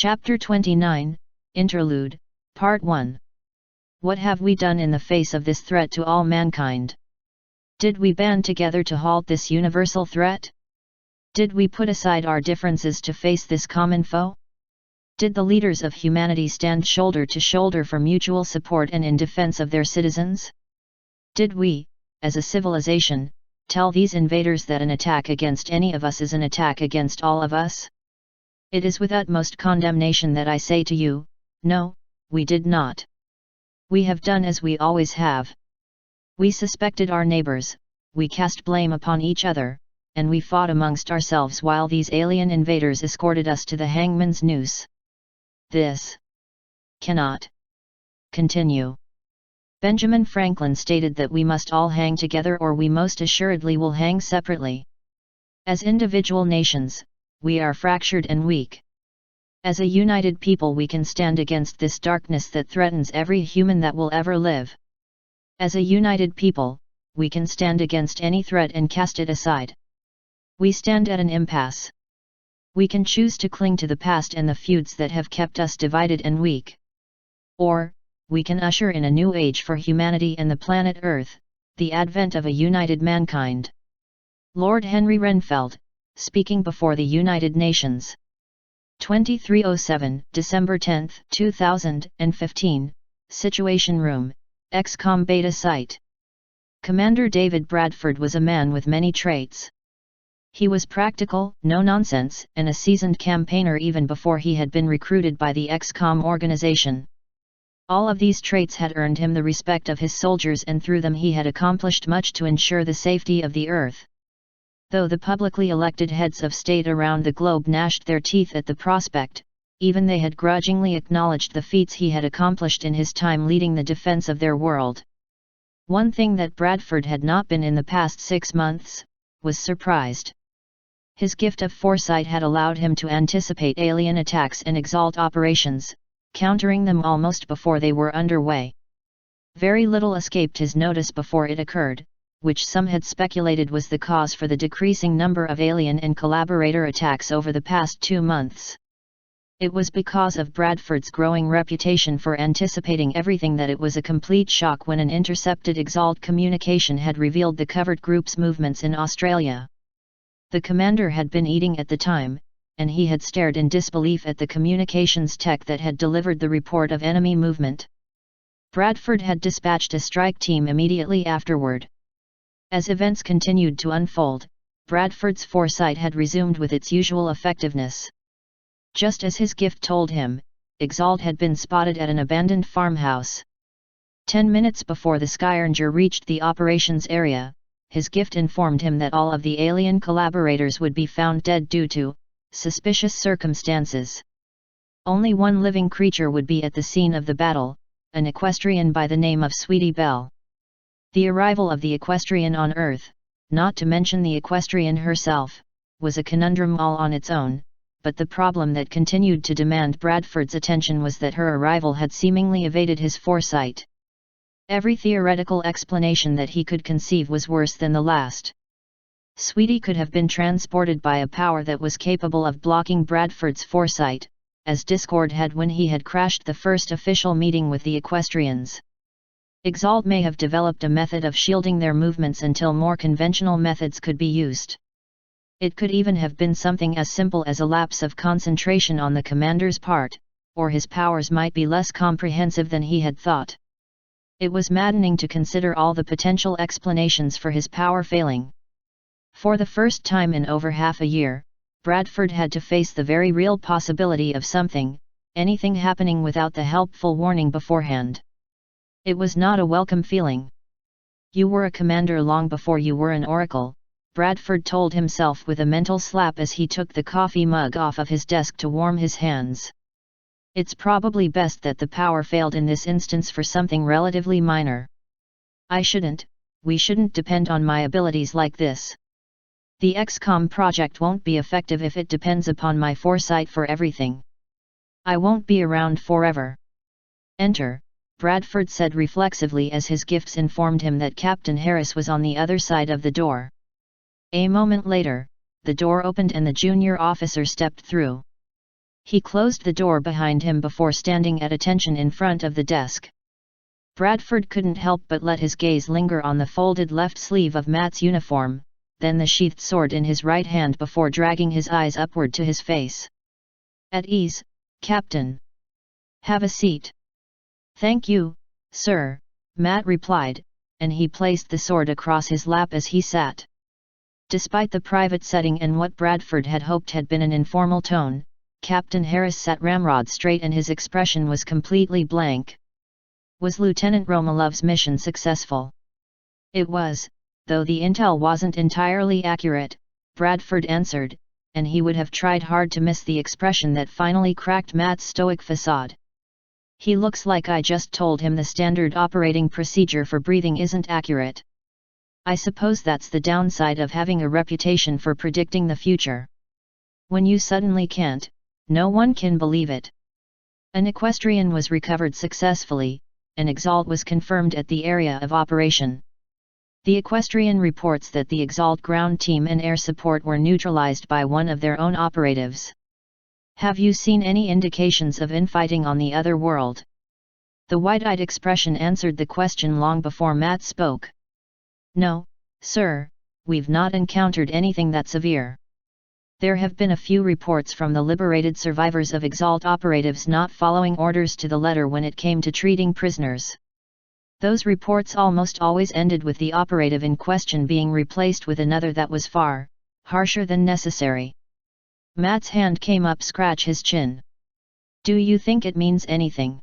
Chapter 29, Interlude, Part 1. What have we done in the face of this threat to all mankind? Did we band together to halt this universal threat? Did we put aside our differences to face this common foe? Did the leaders of humanity stand shoulder to shoulder for mutual support and in defense of their citizens? Did we, as a civilization, tell these invaders that an attack against any of us is an attack against all of us? It is with utmost condemnation that I say to you, no, we did not. We have done as we always have. We suspected our neighbors, we cast blame upon each other, and we fought amongst ourselves while these alien invaders escorted us to the hangman's noose. This cannot continue. Benjamin Franklin stated that we must all hang together or we most assuredly will hang separately. As individual nations, we are fractured and weak. As a united people we can stand against this darkness that threatens every human that will ever live. As a united people, we can stand against any threat and cast it aside. We stand at an impasse. We can choose to cling to the past and the feuds that have kept us divided and weak. Or, we can usher in a new age for humanity and the planet Earth, the advent of a united mankind. Lord Henry Renfeld, speaking before the United Nations. 2307, December 10, 2015, Situation Room, XCOM Beta Site. Commander David Bradford was a man with many traits. He was practical, no-nonsense, and a seasoned campaigner even before he had been recruited by the XCOM organization. All of these traits had earned him the respect of his soldiers and through them he had accomplished much to ensure the safety of the Earth. Though the publicly elected heads of state around the globe gnashed their teeth at the prospect, even they had grudgingly acknowledged the feats he had accomplished in his time leading the defense of their world. One thing that Bradford had not been in the past 6 months, was surprised. His gift of foresight had allowed him to anticipate alien attacks and exalt operations, countering them almost before they were underway. Very little escaped his notice before it occurred, which some had speculated was the cause for the decreasing number of alien and collaborator attacks over the past 2 months. It was because of Bradford's growing reputation for anticipating everything that it was a complete shock when an intercepted Exalt communication had revealed the covert group's movements in Australia. The commander had been eating at the time, and he had stared in disbelief at the communications tech that had delivered the report of enemy movement. Bradford had dispatched a strike team immediately afterward. As events continued to unfold, Bradford's foresight had resumed with its usual effectiveness. Just as his gift told him, Exalt had been spotted at an abandoned farmhouse. 10 minutes before the Skyranger reached the operations area, his gift informed him that all of the alien collaborators would be found dead due to suspicious circumstances. Only one living creature would be at the scene of the battle, an equestrian by the name of Sweetie Belle. The arrival of the equestrian on Earth, not to mention the equestrian herself, was a conundrum all on its own, but the problem that continued to demand Bradford's attention was that her arrival had seemingly evaded his foresight. Every theoretical explanation that he could conceive was worse than the last. Sweetie could have been transported by a power that was capable of blocking Bradford's foresight, as Discord had when he had crashed the first official meeting with the equestrians. Exalt may have developed a method of shielding their movements until more conventional methods could be used. It could even have been something as simple as a lapse of concentration on the commander's part, or his powers might be less comprehensive than he had thought. It was maddening to consider all the potential explanations for his power failing. For the first time in over half a year, Bradford had to face the very real possibility of anything happening without the helpful warning beforehand. It was not a welcome feeling. You were a commander long before you were an oracle, Bradford told himself with a mental slap as he took the coffee mug off of his desk to warm his hands. It's probably best that the power failed in this instance for something relatively minor. We shouldn't depend on my abilities like this. The XCOM project won't be effective if it depends upon my foresight for everything. I won't be around forever. Enter, Bradford said reflexively as his gifts informed him that Captain Harris was on the other side of the door. A moment later, the door opened and the junior officer stepped through. He closed the door behind him before standing at attention in front of the desk. Bradford couldn't help but let his gaze linger on the folded left sleeve of Matt's uniform, then the sheathed sword in his right hand before dragging his eyes upward to his face. "At ease, Captain. Have a seat." "Thank you, sir," Matt replied, and he placed the sword across his lap as he sat. Despite the private setting and what Bradford had hoped had been an informal tone, Captain Harris sat ramrod straight and his expression was completely blank. Was Lieutenant Romalov's mission successful? It was, though the intel wasn't entirely accurate, Bradford answered, and he would have tried hard to miss the expression that finally cracked Matt's stoic facade. "He looks like I just told him the standard operating procedure for breathing isn't accurate. I suppose that's the downside of having a reputation for predicting the future. When you suddenly can't, no one can believe it." An equestrian was recovered successfully, and Exalt was confirmed at the area of operation. The equestrian reports that the Exalt ground team and air support were neutralized by one of their own operatives. "Have you seen any indications of infighting on the other world?" The wide-eyed expression answered the question long before Matt spoke. "No, sir, we've not encountered anything that severe. There have been a few reports from the liberated survivors of Exalt operatives not following orders to the letter when it came to treating prisoners. Those reports almost always ended with the operative in question being replaced with another that was far harsher than necessary." Matt's hand came up, scratch his chin. "Do you think it means anything?"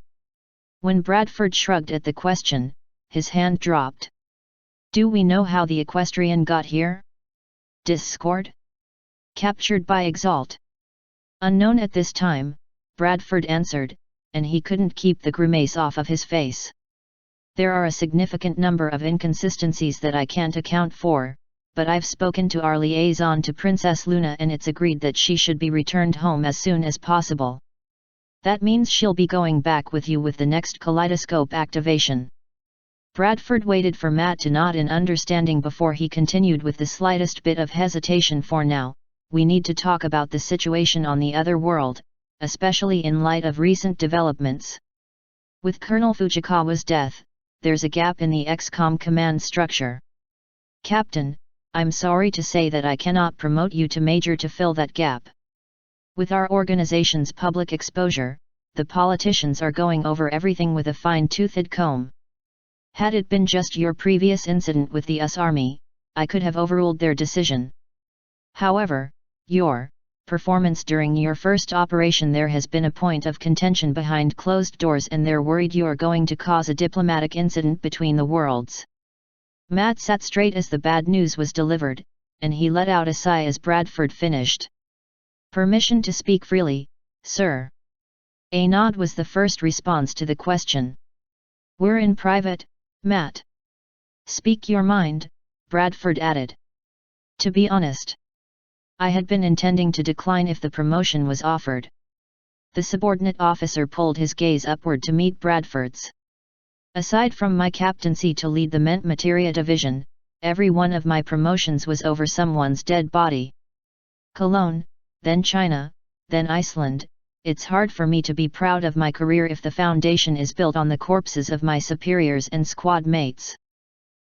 When Bradford shrugged at the question, his hand dropped. "Do we know how the equestrian got here? Discord? Captured by Exalt?" "Unknown at this time," Bradford answered, and he couldn't keep the grimace off of his face. "There are a significant number of inconsistencies that I can't account for, but I've spoken to our liaison to Princess Luna and it's agreed that she should be returned home as soon as possible. That means she'll be going back with you with the next kaleidoscope activation." Bradford waited for Matt to nod in understanding before he continued with the slightest bit of hesitation. "For now, we need to talk about the situation on the other world, especially in light of recent developments. With Colonel Fujikawa's death, there's a gap in the XCOM command structure. Captain, I'm sorry to say that I cannot promote you to Major to fill that gap. With our organization's public exposure, the politicians are going over everything with a fine-toothed comb. Had it been just your previous incident with the US Army, I could have overruled their decision. However, your performance during your first operation there has been a point of contention behind closed doors and they're worried you're going to cause a diplomatic incident between the worlds." Matt sat straight as the bad news was delivered, and he let out a sigh as Bradford finished. "Permission to speak freely, sir." A nod was the first response to the question. "We're in private, Matt." "Speak your mind," Bradford added. "To be honest, I had been intending to decline if the promotion was offered." The subordinate officer pulled his gaze upward to meet Bradford's. "Aside from my captaincy to lead the Mente Materia division, every one of my promotions was over someone's dead body. Cologne, then China, then Iceland. It's hard for me to be proud of my career if the foundation is built on the corpses of my superiors and squad mates."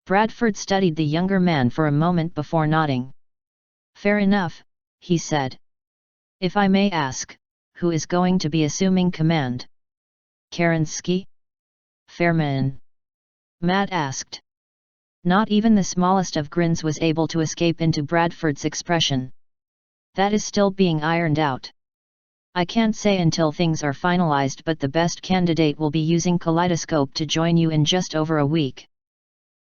Bradford studied the younger man for a moment before nodding. "Fair enough," he said. "If I may ask, who is going to be assuming command?" "Kerensky? Fairman?" Matt asked. Not even the smallest of grins was able to escape into Bradford's expression. "That is still being ironed out. I can't say until things are finalized, but the best candidate will be using Kaleidoscope to join you in just over a week.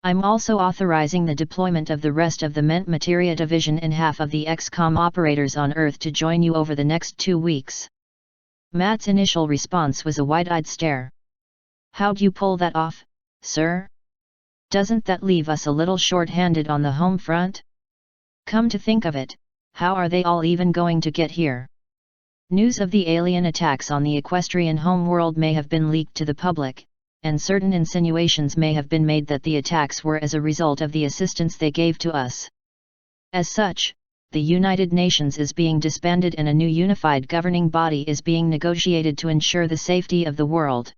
I'm also authorizing the deployment of the rest of the Mente Materia division and half of the XCOM operators on Earth to join you over the next 2 weeks." Matt's initial response was a wide-eyed stare. "How'd you pull that off, sir? Doesn't that leave us a little short-handed on the home front? Come to think of it, how are they all even going to get here?" News of the alien attacks on the equestrian homeworld may have been leaked to the public, and certain insinuations may have been made that the attacks were as a result of the assistance they gave to us. As such, the United Nations is being disbanded and a new unified governing body is being negotiated to ensure the safety of the world.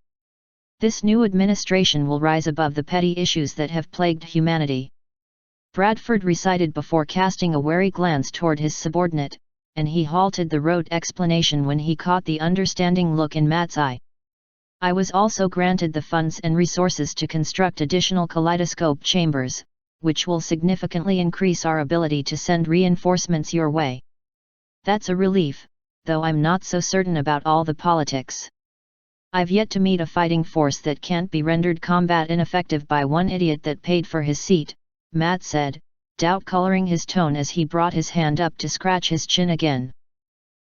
This new administration will rise above the petty issues that have plagued humanity. Bradford recited before casting a wary glance toward his subordinate, and he halted the rote explanation when he caught the understanding look in Matt's eye. I was also granted the funds and resources to construct additional kaleidoscope chambers, which will significantly increase our ability to send reinforcements your way. That's a relief, though I'm not so certain about all the politics. I've yet to meet a fighting force that can't be rendered combat ineffective by one idiot that paid for his seat, Matt said, doubt coloring his tone as he brought his hand up to scratch his chin again.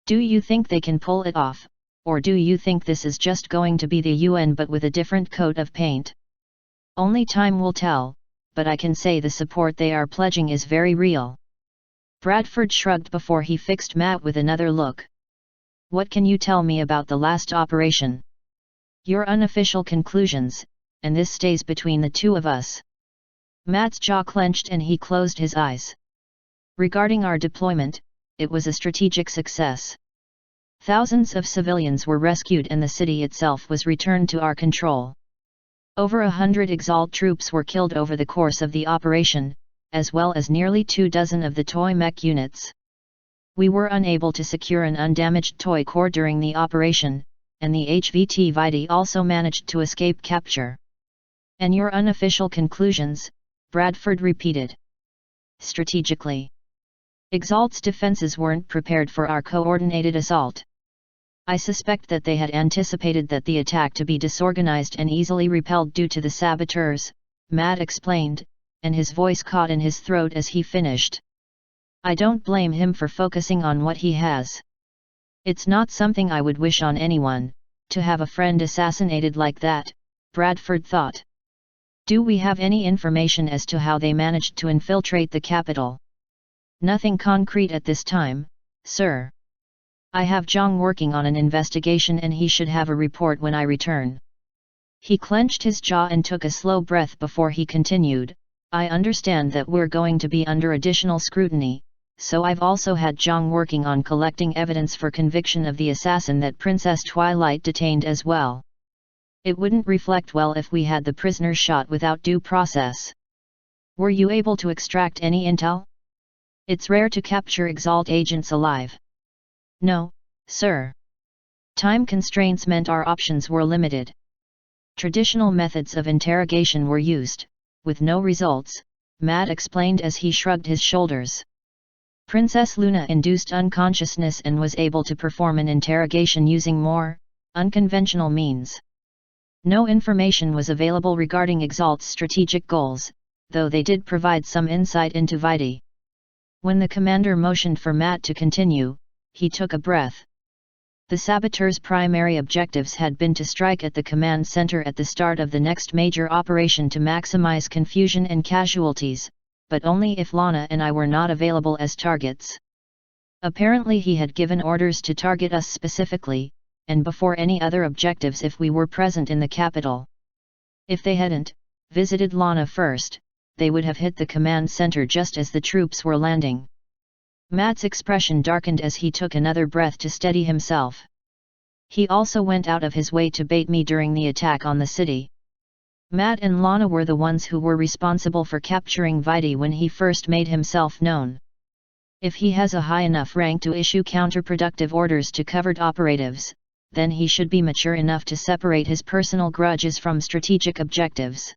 Do you think they can pull it off, or do you think this is just going to be the UN but with a different coat of paint? Only time will tell, but I can say the support they are pledging is very real. Bradford shrugged before he fixed Matt with another look. What can you tell me about the last operation? Your unofficial conclusions, and this stays between the two of us. Matt's jaw clenched and he closed his eyes. Regarding our deployment, it was a strategic success. Thousands of civilians were rescued and the city itself was returned to our control. Over 100 Exalt troops were killed over the course of the operation, as well as nearly 24 of the toy mech units. We were unable to secure an undamaged toy core during the operation, and the HVT Vitae also managed to escape capture. And your unofficial conclusions? Bradford repeated. Strategically, Exalt's defenses weren't prepared for our coordinated assault. I suspect that they had anticipated that the attack to be disorganized and easily repelled due to the saboteurs, Matt explained, and his voice caught in his throat as he finished. I don't blame him for focusing on what he has. It's not something I would wish on anyone, to have a friend assassinated like that, Bradford thought. Do we have any information as to how they managed to infiltrate the capital? Nothing concrete at this time, sir. I have Zhang working on an investigation and he should have a report when I return. He clenched his jaw and took a slow breath before he continued, I understand that we're going to be under additional scrutiny, so I've also had Zhang working on collecting evidence for conviction of the assassin that Princess Twilight detained as well. It wouldn't reflect well if we had the prisoner shot without due process. Were you able to extract any intel? It's rare to capture Exalt agents alive. No, sir. Time constraints meant our options were limited. Traditional methods of interrogation were used, with no results, Matt explained as he shrugged his shoulders. Princess Luna induced unconsciousness and was able to perform an interrogation using more unconventional means. No information was available regarding Exalt's strategic goals, though they did provide some insight into Vitae. When the commander motioned for Matt to continue, he took a breath. The saboteurs' primary objectives had been to strike at the command center at the start of the next major operation to maximize confusion and casualties, but only if Lana and I were not available as targets. Apparently he had given orders to target us specifically, and before any other objectives if we were present in the capital. If they hadn't visited Lana first, they would have hit the command center just as the troops were landing. Matt's expression darkened as he took another breath to steady himself. He also went out of his way to bait me during the attack on the city. Matt and Lana were the ones who were responsible for capturing Vitae when he first made himself known. If he has a high enough rank to issue counterproductive orders to covert operatives, then he should be mature enough to separate his personal grudges from strategic objectives.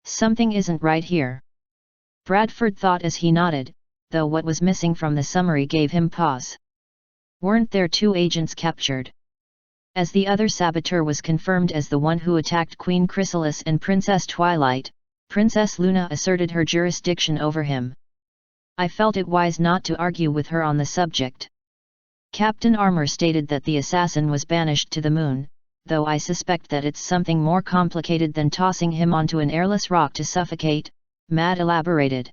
Something isn't right here. Bradford thought as he nodded, though what was missing from the summary gave him pause. Weren't there 2 agents captured? As the other saboteur was confirmed as the one who attacked Queen Chrysalis and Princess Twilight, Princess Luna asserted her jurisdiction over him. I felt it wise not to argue with her on the subject. Captain Armour stated that the assassin was banished to the moon, though I suspect that it's something more complicated than tossing him onto an airless rock to suffocate, Matt elaborated.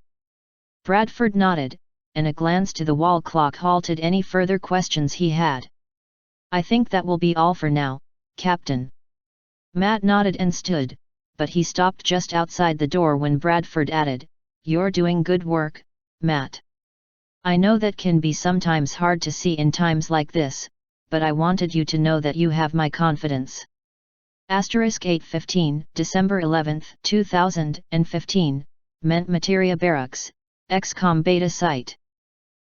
Bradford nodded, and a glance to the wall clock halted any further questions he had. I think that will be all for now, Captain. Matt nodded and stood, but he stopped just outside the door when Bradford added, You're doing good work, Matt. I know that can be sometimes hard to see in times like this, but I wanted you to know that you have my confidence. Asterisk 815, December 11, 2015, Mente Materia Barracks, XCOM Beta Site.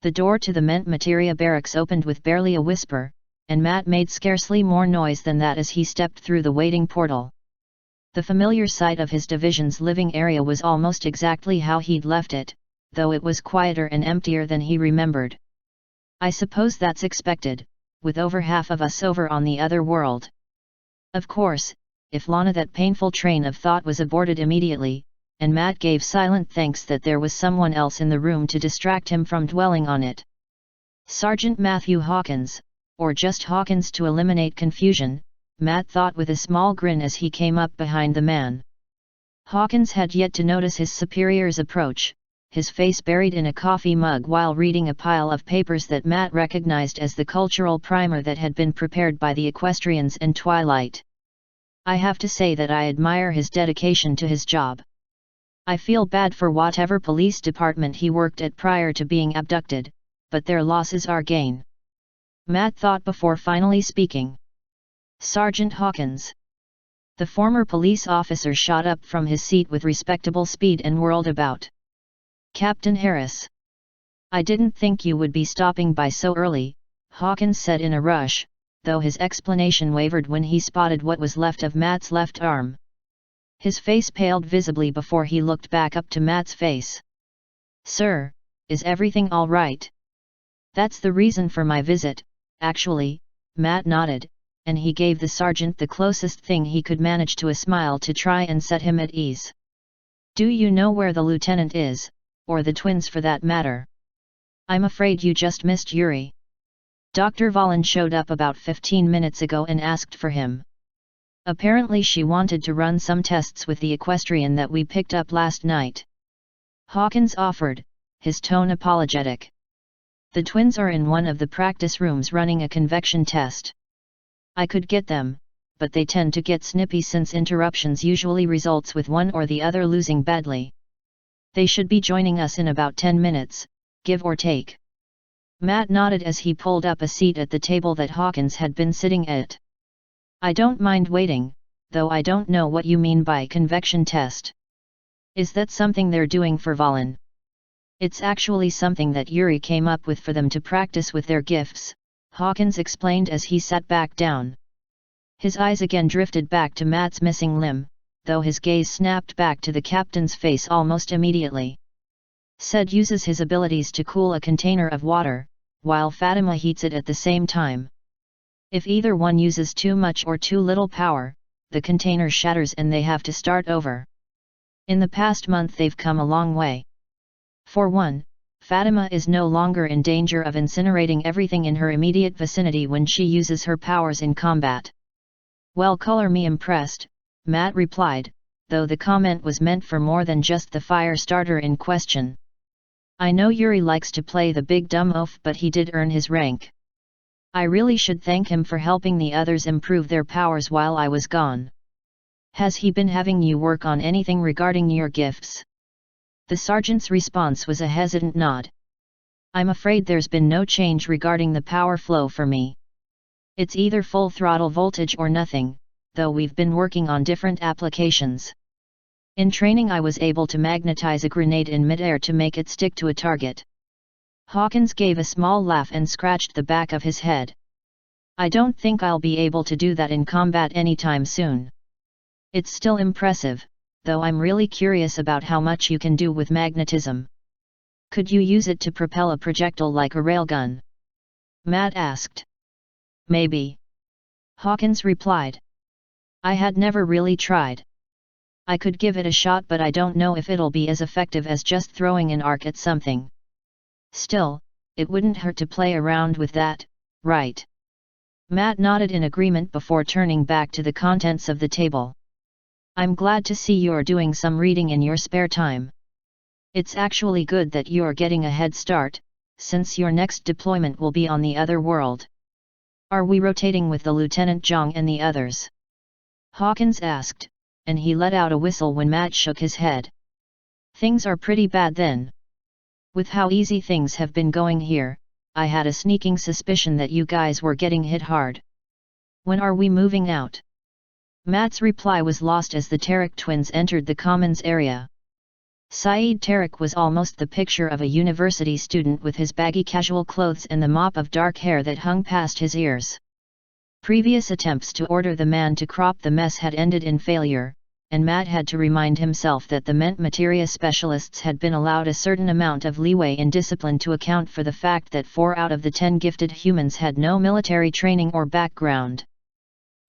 The door to the Mente Materia Barracks opened with barely a whisper, and Matt made scarcely more noise than that as he stepped through the waiting portal. The familiar sight of his division's living area was almost exactly how he'd left it, though it was quieter and emptier than he remembered. I suppose that's expected, with over half of us over on the other world. Of course, if Lana, that painful train of thought was aborted immediately, and Matt gave silent thanks that there was someone else in the room to distract him from dwelling on it. Sergeant Matthew Hawkins, or just Hawkins to eliminate confusion, Matt thought with a small grin as he came up behind the man. Hawkins had yet to notice his superior's approach, his face buried in a coffee mug while reading a pile of papers that Matt recognized as the cultural primer that had been prepared by the equestrians and Twilight. I have to say that I admire his dedication to his job. I feel bad for whatever police department he worked at prior to being abducted, but their losses are gain. Matt thought before finally speaking. Sergeant Hawkins. The former police officer shot up from his seat with respectable speed and whirled about. Captain Harris. I didn't think you would be stopping by so early, Hawkins said in a rush, though his explanation wavered when he spotted what was left of Matt's left arm. His face paled visibly before he looked back up to Matt's face. Sir, is everything all right? That's the reason for my visit, actually, Matt nodded, and he gave the sergeant the closest thing he could manage to a smile to try and set him at ease. Do you know where the lieutenant is, or the twins for that matter? I'm afraid you just missed Yuri. Dr. Valen showed up about 15 minutes ago and asked for him. Apparently she wanted to run some tests with the equestrian that we picked up last night. Hawkins offered, his tone apologetic. The twins are in one of the practice rooms running a convection test. I could get them, but they tend to get snippy since interruptions usually results with one or the other losing badly. They should be joining us in about 10 minutes, give or take. Matt nodded as he pulled up a seat at the table that Hawkins had been sitting at. I don't mind waiting, though I don't know what you mean by convection test. Is that something they're doing for Valen? It's actually something that Yuri came up with for them to practice with their gifts, Hawkins explained as he sat back down. His eyes again drifted back to Matt's missing limb, though his gaze snapped back to the captain's face almost immediately. Said uses his abilities to cool a container of water, while Fatima heats it at the same time. If either one uses too much or too little power, the container shatters and they have to start over. In the past month they've come a long way. For one, Fatima is no longer in danger of incinerating everything in her immediate vicinity when she uses her powers in combat. Well, color me impressed, Matt replied, though the comment was meant for more than just the fire starter in question. I know Yuri likes to play the big dumb oaf, but he did earn his rank. I really should thank him for helping the others improve their powers while I was gone. Has he been having you work on anything regarding your gifts? The sergeant's response was a hesitant nod. I'm afraid there's been no change regarding the power flow for me. It's either full throttle voltage or nothing, though we've been working on different applications. In training I was able to magnetize a grenade in midair to make it stick to a target. Hawkins gave a small laugh and scratched the back of his head. I don't think I'll be able to do that in combat anytime soon. It's still impressive, though I'm really curious about how much you can do with magnetism. Could you use it to propel a projectile like a railgun? Matt asked. Maybe. Hawkins replied. I had never really tried. I could give it a shot, but I don't know if it'll be as effective as just throwing an arc at something. Still, it wouldn't hurt to play around with that, right? Matt nodded in agreement before turning back to the contents of the table. I'm glad to see you're doing some reading in your spare time. It's actually good that you're getting a head start, since your next deployment will be on the other world. Are we rotating with the Lieutenant Zhang and the others? Hawkins asked, and he let out a whistle when Matt shook his head. Things are pretty bad then. With how easy things have been going here, I had a sneaking suspicion that you guys were getting hit hard. When are we moving out? Matt's reply was lost as the Tarek twins entered the commons area. Saeed Tarek was almost the picture of a university student with his baggy casual clothes and the mop of dark hair that hung past his ears. Previous attempts to order the man to crop the mess had ended in failure, and Matt had to remind himself that the Mente Materia specialists had been allowed a certain amount of leeway in discipline to account for the fact that 4 out of the 10 gifted humans had no military training or background.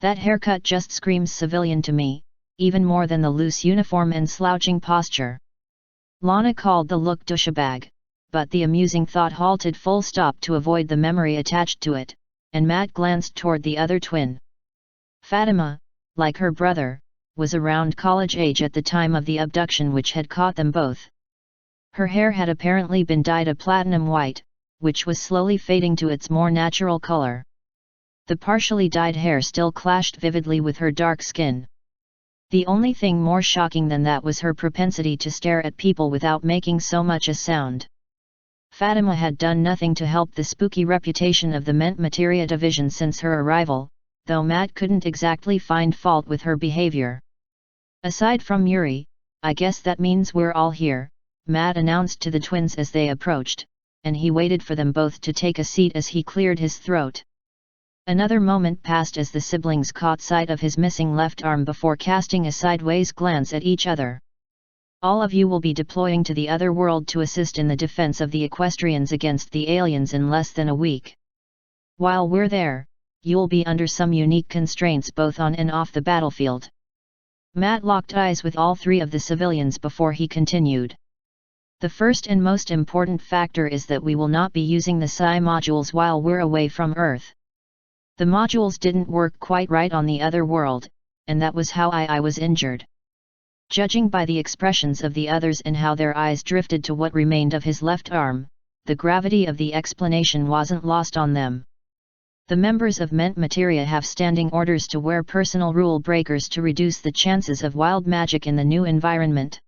That haircut just screams civilian to me, even more than the loose uniform and slouching posture. Lana called the look douchebag, but the amusing thought halted full stop to avoid the memory attached to it, and Matt glanced toward the other twin. Fatima, like her brother, was around college age at the time of the abduction which had caught them both. Her hair had apparently been dyed a platinum white, which was slowly fading to its more natural color. The partially dyed hair still clashed vividly with her dark skin. The only thing more shocking than that was her propensity to stare at people without making so much a sound. Fatima had done nothing to help the spooky reputation of the Mente Materia division since her arrival, though Matt couldn't exactly find fault with her behavior. Aside from Yuri, I guess that means we're all here, Matt announced to the twins as they approached, and he waited for them both to take a seat as he cleared his throat. Another moment passed as the siblings caught sight of his missing left arm before casting a sideways glance at each other. All of you will be deploying to the other world to assist in the defense of the Equestrians against the aliens in less than a week. While we're there, you'll be under some unique constraints both on and off the battlefield. Matt locked eyes with all 3 of the civilians before he continued. The first and most important factor is that we will not be using the psi modules while we're away from Earth. The modules didn't work quite right on the other world, and that was how I was injured. Judging by the expressions of the others and how their eyes drifted to what remained of his left arm, the gravity of the explanation wasn't lost on them. The members of Mente Materia have standing orders to wear personal rule breakers to reduce the chances of wild magic in the new environment.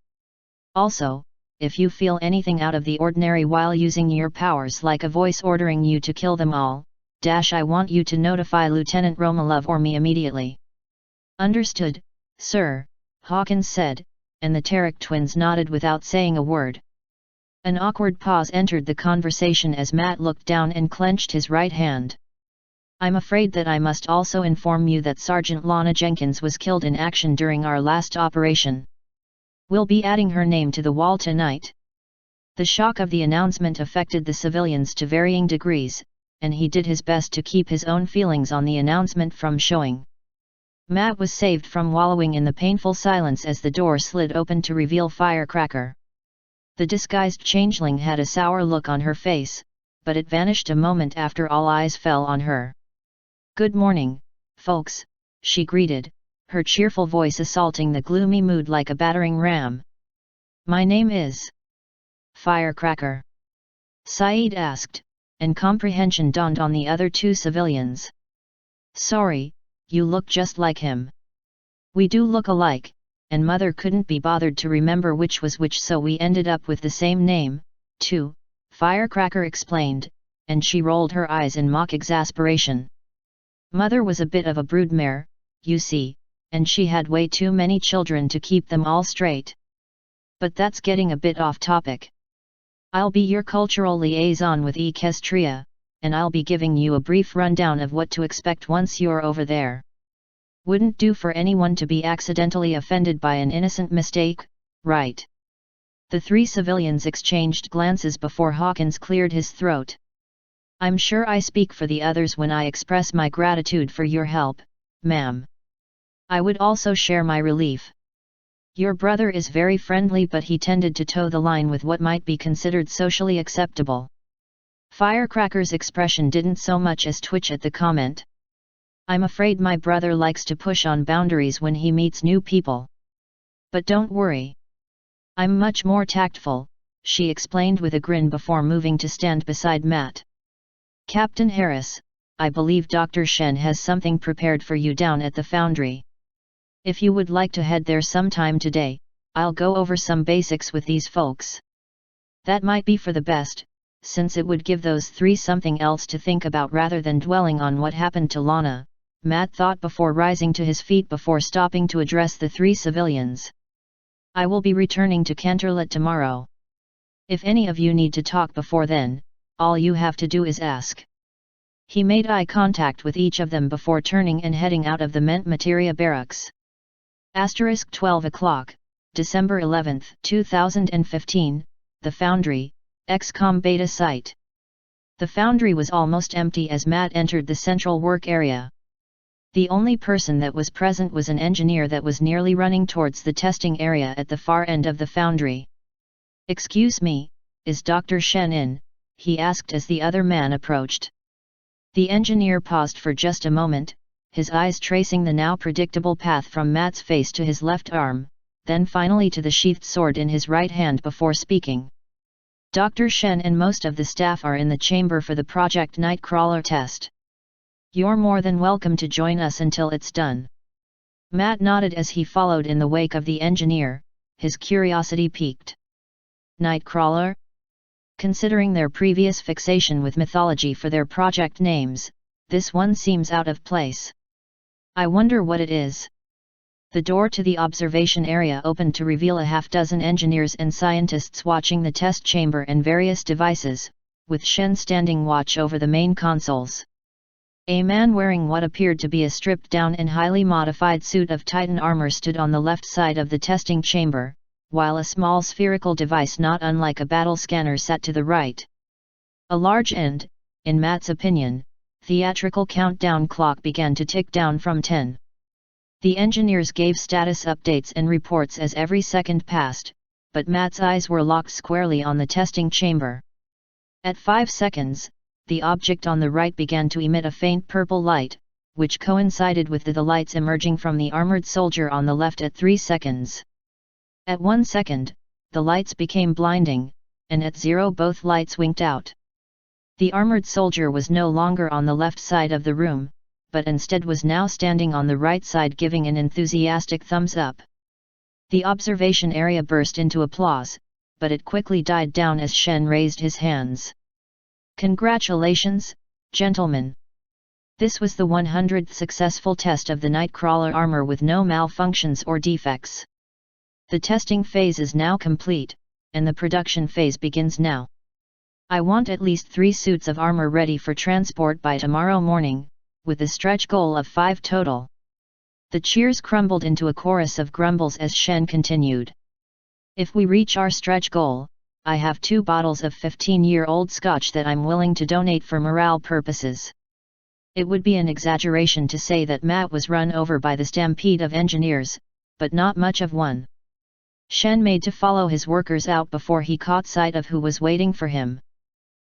Also, if you feel anything out of the ordinary while using your powers like a voice ordering you to kill them all, I want you to notify Lieutenant Romalov or me immediately. Understood, sir, Hawkins said, and the Tarek twins nodded without saying a word. An awkward pause entered the conversation as Matt looked down and clenched his right hand. I'm afraid that I must also inform you that Sergeant Lana Jenkins was killed in action during our last operation. We'll be adding her name to the wall tonight. The shock of the announcement affected the civilians to varying degrees, and he did his best to keep his own feelings on the announcement from showing. Matt was saved from wallowing in the painful silence as the door slid open to reveal Firecracker. The disguised changeling had a sour look on her face, but it vanished a moment after all eyes fell on her. Good morning, folks, she greeted, her cheerful voice assaulting the gloomy mood like a battering ram. My name is Firecracker. Saeed asked, and comprehension dawned on the other 2 civilians. Sorry, you look just like him. We do look alike, and Mother couldn't be bothered to remember which was which, so we ended up with the same name, too, Firecracker explained, and she rolled her eyes in mock exasperation. Mother was a bit of a broodmare, you see, and she had way too many children to keep them all straight. But that's getting a bit off topic. I'll be your cultural liaison with Equestria, and I'll be giving you a brief rundown of what to expect once you're over there. Wouldn't do for anyone to be accidentally offended by an innocent mistake, right? The 3 civilians exchanged glances before Hawkins cleared his throat. I'm sure I speak for the others when I express my gratitude for your help, ma'am. I would also share my relief. Your brother is very friendly, but he tended to toe the line with what might be considered socially acceptable. Firecracker's expression didn't so much as twitch at the comment. I'm afraid my brother likes to push on boundaries when he meets new people. But don't worry. I'm much more tactful, she explained with a grin before moving to stand beside Matt. Captain Harris, I believe Dr. Shen has something prepared for you down at the foundry. If you would like to head there sometime today, I'll go over some basics with these folks. That might be for the best, since it would give those three something else to think about rather than dwelling on what happened to Lana, Matt thought before rising to his feet before stopping to address the three civilians. I will be returning to Interlude tomorrow. If any of you need to talk before then, all you have to do is ask. He made eye contact with each of them before turning and heading out of the Materia barracks. * 12 o'clock, December 11, 2015, The Foundry, XCOM beta site. The foundry was almost empty as Matt entered the central work area. The only person that was present was an engineer that was nearly running towards the testing area at the far end of the foundry. "Excuse me, is Dr. Shen in?" he asked as the other man approached. The engineer paused for just a moment, his eyes tracing the now predictable path from Matt's face to his left arm, then finally to the sheathed sword in his right hand before speaking. "Dr. Shen and most of the staff are in the chamber for the Project Nightcrawler test. You're more than welcome to join us until it's done." Matt nodded as he followed in the wake of the engineer, his curiosity piqued. Nightcrawler? Considering their previous fixation with mythology for their project names, this one seems out of place. I wonder what it is. The door to the observation area opened to reveal a half-dozen engineers and scientists watching the test chamber and various devices, with Shen standing watch over the main consoles. A man wearing what appeared to be a stripped-down and highly modified suit of Titan armor stood on the left side of the testing chamber, while a small spherical device not unlike a battle scanner sat to the right. A large and, in Matt's opinion, theatrical countdown clock began to tick down from 10. The engineers gave status updates and reports as every second passed, but Matt's eyes were locked squarely on the testing chamber. At 5 seconds, the object on the right began to emit a faint purple light, which coincided with the lights emerging from the armored soldier on the left at 3 seconds. At 1 second, the lights became blinding, and at 0 both lights winked out. The armored soldier was no longer on the left side of the room, but instead was now standing on the right side giving an enthusiastic thumbs up. The observation area burst into applause, but it quickly died down as Shen raised his hands. "Congratulations, gentlemen! This was the 100th successful test of the Nightcrawler armor with no malfunctions or defects. The testing phase is now complete, and the production phase begins now. I want at least 3 suits of armor ready for transport by tomorrow morning, with a stretch goal of 5 total." The cheers crumbled into a chorus of grumbles as Shen continued. "If we reach our stretch goal, I have 2 bottles of 15-year-old scotch that I'm willing to donate for morale purposes." It would be an exaggeration to say that Matt was run over by the stampede of engineers, but not much of one. Shen made to follow his workers out before he caught sight of who was waiting for him.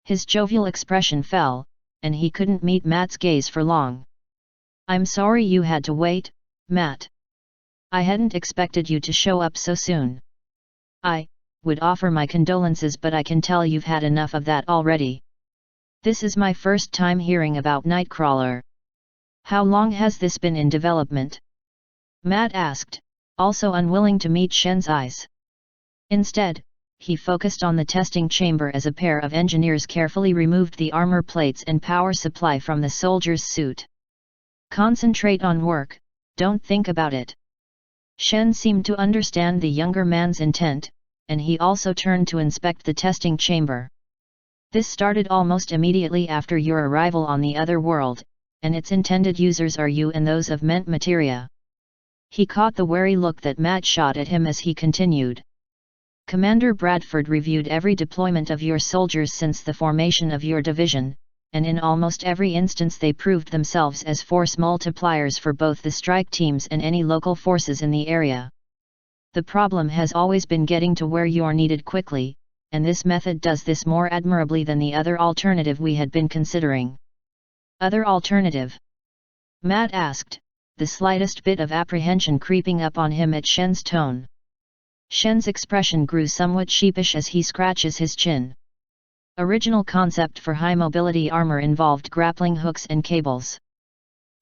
His jovial expression fell, and he couldn't meet Matt's gaze for long. "I'm sorry you had to wait, Matt. I hadn't expected you to show up so soon. I would offer my condolences, but I can tell you've had enough of that already. This is my first time hearing about Nightcrawler. How long has this been in development?" Matt asked, also unwilling to meet Shen's eyes. Instead, he focused on the testing chamber as a pair of engineers carefully removed the armor plates and power supply from the soldier's suit. "Concentrate on work, don't think about it." Shen seemed to understand the younger man's intent, and he also turned to inspect the testing chamber. "This started almost immediately after your arrival on the other world, and its intended users are you and those of Materia." He caught the wary look that Matt shot at him as he continued. "Commander Bradford reviewed every deployment of your soldiers since the formation of your division, and in almost every instance they proved themselves as force multipliers for both the strike teams and any local forces in the area. The problem has always been getting to where you're needed quickly, and this method does this more admirably than the other alternative we had been considering." "Other alternative?" Matt asked, the slightest bit of apprehension creeping up on him at Shen's tone. Shen's expression grew somewhat sheepish as he scratches his chin. Original concept for high-mobility armor involved grappling hooks and cables.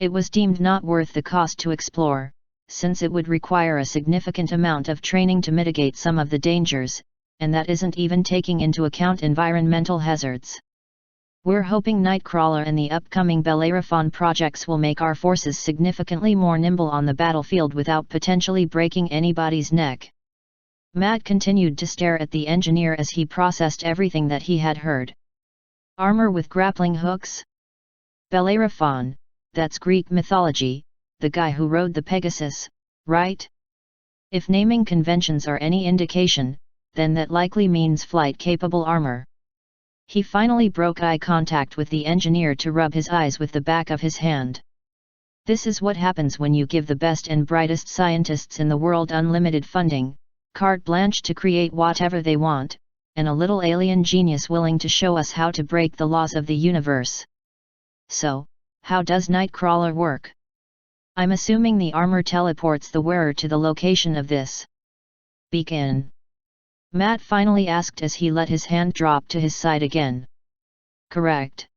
It was deemed not worth the cost to explore, since it would require a significant amount of training to mitigate some of the dangers, and that isn't even taking into account environmental hazards. We're hoping Nightcrawler and the upcoming Bellerophon projects will make our forces significantly more nimble on the battlefield without potentially breaking anybody's neck. Matt continued to stare at the engineer as he processed everything that he had heard. Armor with grappling hooks? Bellerophon, that's Greek mythology, the guy who rode the Pegasus, right? If naming conventions are any indication, then that likely means flight-capable armor. He finally broke eye contact with the engineer to rub his eyes with the back of his hand. This is what happens when you give the best and brightest scientists in the world unlimited funding, carte blanche to create whatever they want, and a little alien genius willing to show us how to break the laws of the universe. So, how does Nightcrawler work? I'm assuming the armor teleports the wearer to the location of this beacon. Matt finally asked as he let his hand drop to his side again. Correct.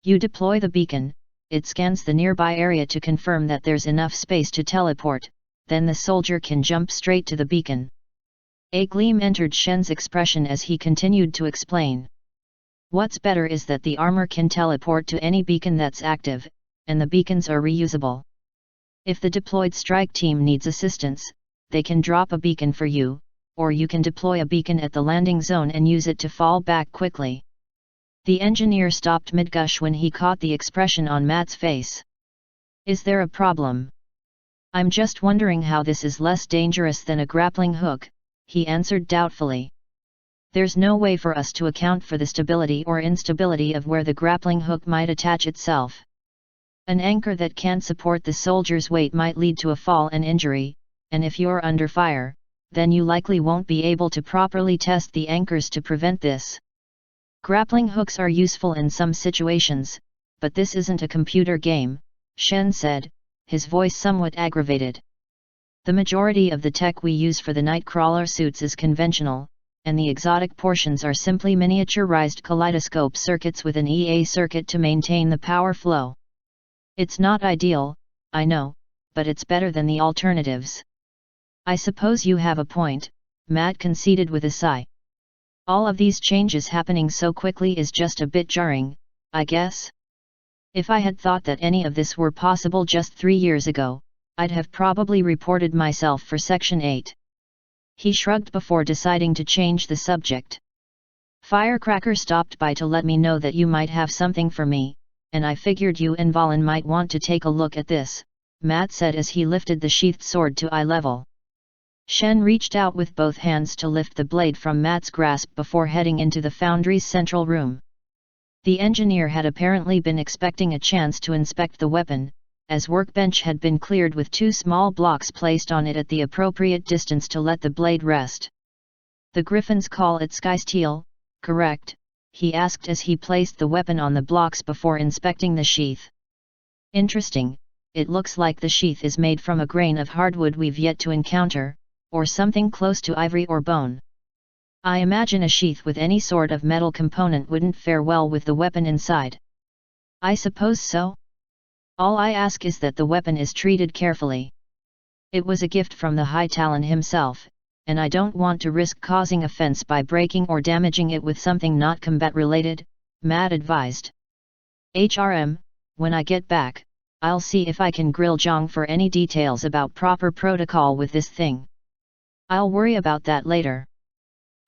You deploy the beacon, it scans the nearby area to confirm that there's enough space to teleport, then the soldier can jump straight to the beacon. A gleam entered Shen's expression as he continued to explain. What's better is that the armor can teleport to any beacon that's active, and the beacons are reusable. If the deployed strike team needs assistance, they can drop a beacon for you, or you can deploy a beacon at the landing zone and use it to fall back quickly. The engineer stopped mid-gush when he caught the expression on Matt's face. Is there a problem? I'm just wondering how this is less dangerous than a grappling hook, he answered doubtfully. There's no way for us to account for the stability or instability of where the grappling hook might attach itself. An anchor that can't support the soldier's weight might lead to a fall and injury, and if you're under fire, then you likely won't be able to properly test the anchors to prevent this. Grappling hooks are useful in some situations, but this isn't a computer game, Shen said, his voice somewhat aggravated. The majority of the tech we use for the Nightcrawler suits is conventional, and the exotic portions are simply miniaturized kaleidoscope circuits with an EA circuit to maintain the power flow. It's not ideal, I know, but it's better than the alternatives. I suppose you have a point, Matt conceded with a sigh. All of these changes happening so quickly is just a bit jarring, I guess. If I had thought that any of this were possible just 3 years ago, I'd have probably reported myself for Section 8. He shrugged before deciding to change the subject. Firecracker stopped by to let me know that you might have something for me, and I figured you and Valen might want to take a look at this, Matt said as he lifted the sheathed sword to eye level. Shen reached out with both hands to lift the blade from Matt's grasp before heading into the foundry's central room. The engineer had apparently been expecting a chance to inspect the weapon, as workbench had been cleared with 2 small blocks placed on it at the appropriate distance to let the blade rest. The Griffins call it sky steel, correct? He asked as he placed the weapon on the blocks before inspecting the sheath. Interesting, it looks like the sheath is made from a grain of hardwood we've yet to encounter, or something close to ivory or bone. I imagine a sheath with any sort of metal component wouldn't fare well with the weapon inside. I suppose so. All I ask is that the weapon is treated carefully. It was a gift from the High Talon himself, and I don't want to risk causing offense by breaking or damaging it with something not combat-related, Matt advised. When I get back, I'll see if I can grill Zhang for any details about proper protocol with this thing. I'll worry about that later.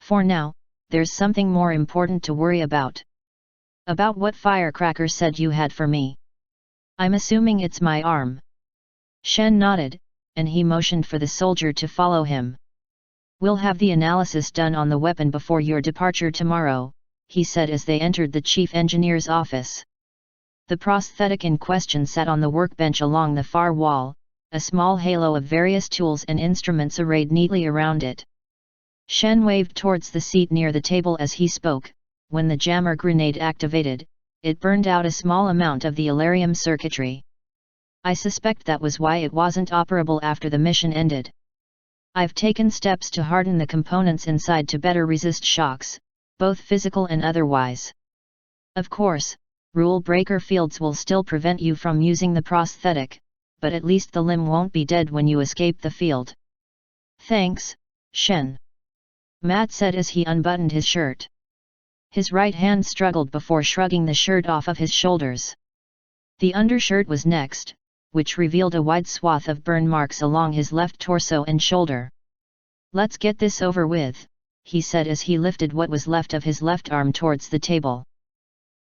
For now, there's something more important to worry about. About what Firecracker said you had for me. I'm assuming it's my arm. Shen nodded, and he motioned for the soldier to follow him. We'll have the analysis done on the weapon before your departure tomorrow, he said as they entered the chief engineer's office. The prosthetic in question sat on the workbench along the far wall, a small halo of various tools and instruments arrayed neatly around it. Shen waved towards the seat near the table as he spoke. When the jammer grenade activated, it burned out a small amount of the Alarium circuitry. I suspect that was why it wasn't operable after the mission ended. I've taken steps to harden the components inside to better resist shocks, both physical and otherwise. Of course, rule breaker fields will still prevent you from using the prosthetic, but at least the limb won't be dead when you escape the field. Thanks, Shen. Matt said as he unbuttoned his shirt. His right hand struggled before shrugging the shirt off of his shoulders. The undershirt was next, which revealed a wide swath of burn marks along his left torso and shoulder. "Let's get this over with," he said as he lifted what was left of his left arm towards the table.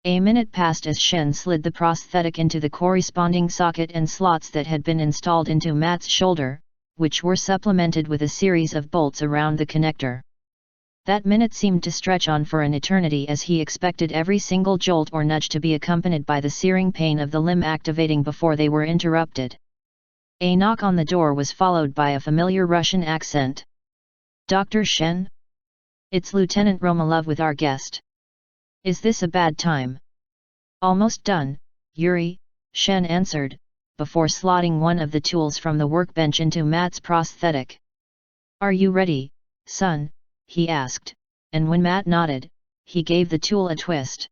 A minute passed as Shen slid the prosthetic into the corresponding socket and slots that had been installed into Matt's shoulder, which were supplemented with a series of bolts around the connector. That minute seemed to stretch on for an eternity as he expected every single jolt or nudge to be accompanied by the searing pain of the limb activating before they were interrupted. A knock on the door was followed by a familiar Russian accent. "Dr. Shen? It's Lieutenant Romanov with our guest. Is this a bad time?" "Almost done, Yuri," Shen answered, before slotting one of the tools from the workbench into Matt's prosthetic. "Are you ready, son?" he asked, and when Matt nodded, he gave the tool a twist.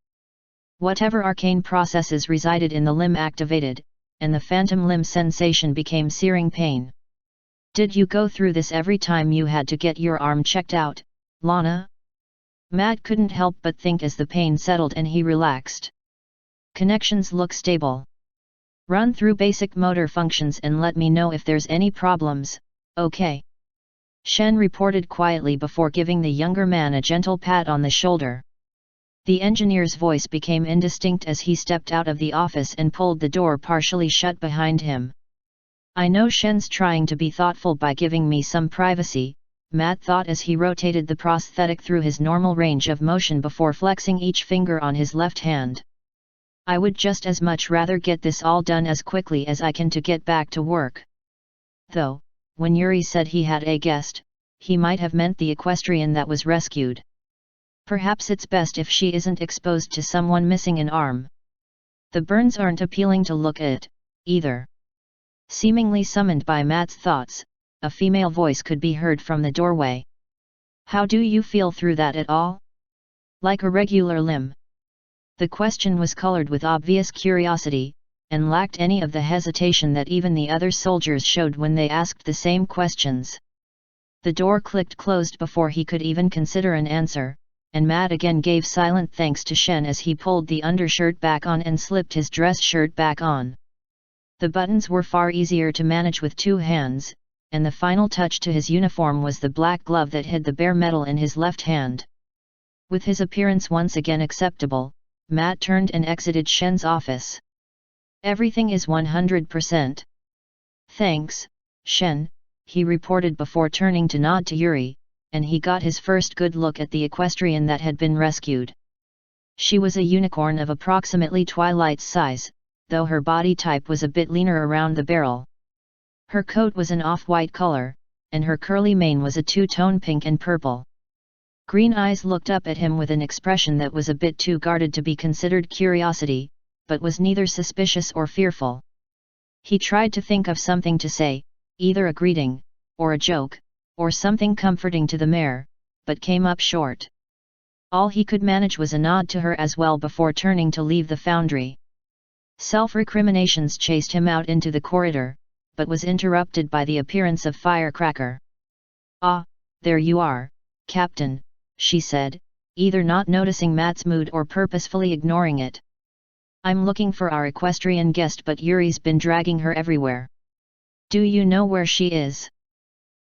Whatever arcane processes resided in the limb activated, and the phantom limb sensation became searing pain. "Did you go through this every time you had to get your arm checked out, Lana?" Matt couldn't help but think as the pain settled and he relaxed. "Connections look stable. Run through basic motor functions and let me know if there's any problems, okay?" Shen reported quietly before giving the younger man a gentle pat on the shoulder. The engineer's voice became indistinct as he stepped out of the office and pulled the door partially shut behind him. "I know Shen's trying to be thoughtful by giving me some privacy," Matt thought as he rotated the prosthetic through his normal range of motion before flexing each finger on his left hand. "I would just as much rather get this all done as quickly as I can to get back to work." Though, when Yuri said he had a guest, he might have meant the equestrian that was rescued. Perhaps it's best if she isn't exposed to someone missing an arm. The burns aren't appealing to look at, either. Seemingly summoned by Matt's thoughts, a female voice could be heard from the doorway. "How do you feel through that at all? Like a regular limb?" The question was colored with obvious curiosity, and lacked any of the hesitation that even the other soldiers showed when they asked the same questions. The door clicked closed before he could even consider an answer, and Matt again gave silent thanks to Shen as he pulled the undershirt back on and slipped his dress shirt back on. The buttons were far easier to manage with two hands, and the final touch to his uniform was the black glove that hid the bare metal in his left hand. With his appearance once again acceptable, Matt turned and exited Shen's office. "Everything is 100%. Thanks, Shen," he reported before turning to nod to Yuri, and he got his first good look at the equestrian that had been rescued. She was a unicorn of approximately Twilight's size, though her body type was a bit leaner around the barrel. Her coat was an off-white color, and her curly mane was a two-tone pink and purple. Green eyes looked up at him with an expression that was a bit too guarded to be considered curiosity, but was neither suspicious or fearful. He tried to think of something to say, either a greeting, or a joke, or something comforting to the mare, but came up short. All he could manage was a nod to her as well before turning to leave the foundry. Self-recriminations chased him out into the corridor, but was interrupted by the appearance of Firecracker. "Ah, there you are, Captain," she said, either not noticing Matt's mood or purposefully ignoring it. "I'm looking for our equestrian guest, but Yuri's been dragging her everywhere. Do you know where she is?"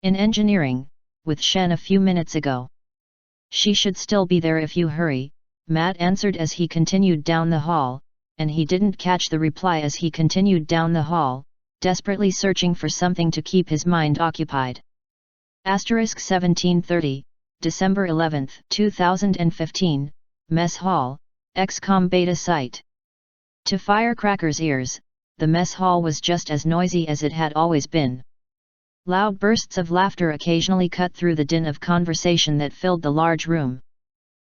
"In engineering, with Shen a few minutes ago." "She should still be there if you hurry," Matt answered as he continued down the hall, and he didn't catch the reply as he continued down the hall, desperately searching for something to keep his mind occupied. * 1730, December 11, 2015, Mess Hall, XCOM Beta Site. To Firecracker's ears, the mess hall was just as noisy as it had always been. Loud bursts of laughter occasionally cut through the din of conversation that filled the large room.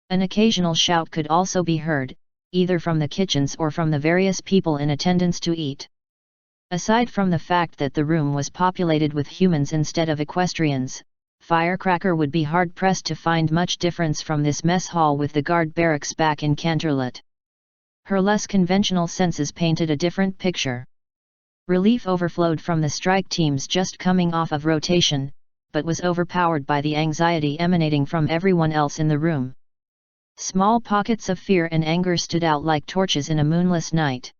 An occasional shout could also be heard, either from the kitchens or from the various people in attendance to eat. Aside from the fact that the room was populated with humans instead of equestrians, Firecracker would be hard-pressed to find much difference from this mess hall with the guard barracks back in Interlude. Her less conventional senses painted a different picture. Relief overflowed from the strike teams just coming off of rotation, but was overpowered by the anxiety emanating from everyone else in the room. Small pockets of fear and anger stood out like torches in a moonless night.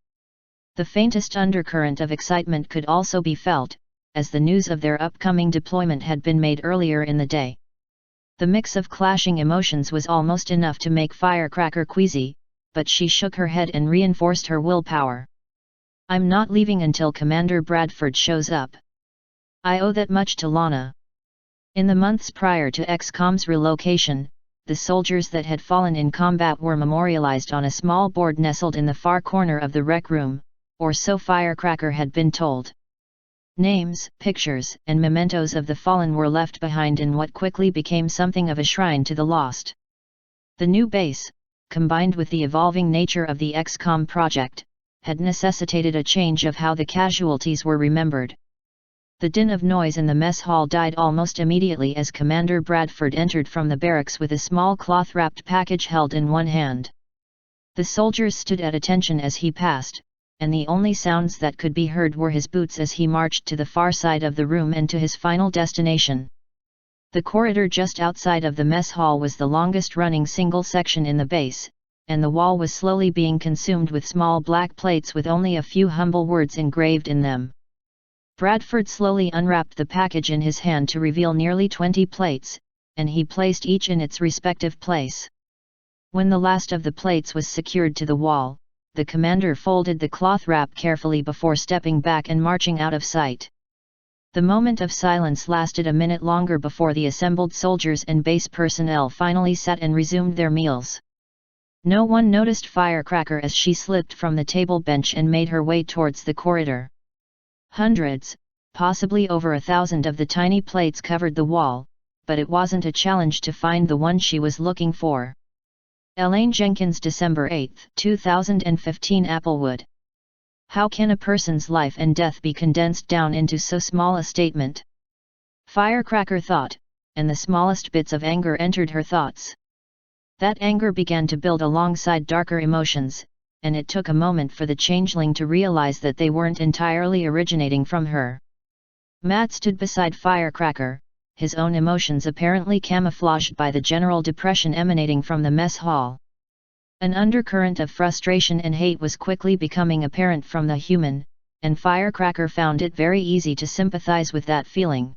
The faintest undercurrent of excitement could also be felt, as the news of their upcoming deployment had been made earlier in the day. The mix of clashing emotions was almost enough to make Firecracker queasy, but she shook her head and reinforced her willpower. "I'm not leaving until Commander Bradford shows up. I owe that much to Lana." In the months prior to XCOM's relocation, the soldiers that had fallen in combat were memorialized on a small board nestled in the far corner of the rec room, or so Firecracker had been told. Names, pictures, and mementos of the fallen were left behind in what quickly became something of a shrine to the lost. The new base, combined with the evolving nature of the XCOM project, had necessitated a change of how the casualties were remembered. The din of noise in the mess hall died almost immediately as Commander Bradford entered from the barracks with a small cloth-wrapped package held in one hand. The soldiers stood at attention as he passed, and the only sounds that could be heard were his boots as he marched to the far side of the room and to his final destination. The corridor just outside of the mess hall was the longest-running single section in the base, and the wall was slowly being consumed with small black plates with only a few humble words engraved in them. Bradford slowly unwrapped the package in his hand to reveal nearly 20 plates, and he placed each in its respective place. When the last of the plates was secured to the wall, the commander folded the cloth wrap carefully before stepping back and marching out of sight. The moment of silence lasted a minute longer before the assembled soldiers and base personnel finally sat and resumed their meals. No one noticed Firecracker as she slipped from the table bench and made her way towards the corridor. Hundreds, possibly over 1,000 of the tiny plates covered the wall, but it wasn't a challenge to find the one she was looking for. Elaine Jenkins, December 8, 2015. Applewood. How can a person's life and death be condensed down into so small a statement? Firecracker thought, and the smallest bits of anger entered her thoughts. That anger began to build alongside darker emotions, and it took a moment for the changeling to realize that they weren't entirely originating from her. Matt stood beside Firecracker, his own emotions apparently camouflaged by the general depression emanating from the mess hall. An undercurrent of frustration and hate was quickly becoming apparent from the human, and Firecracker found it very easy to sympathize with that feeling.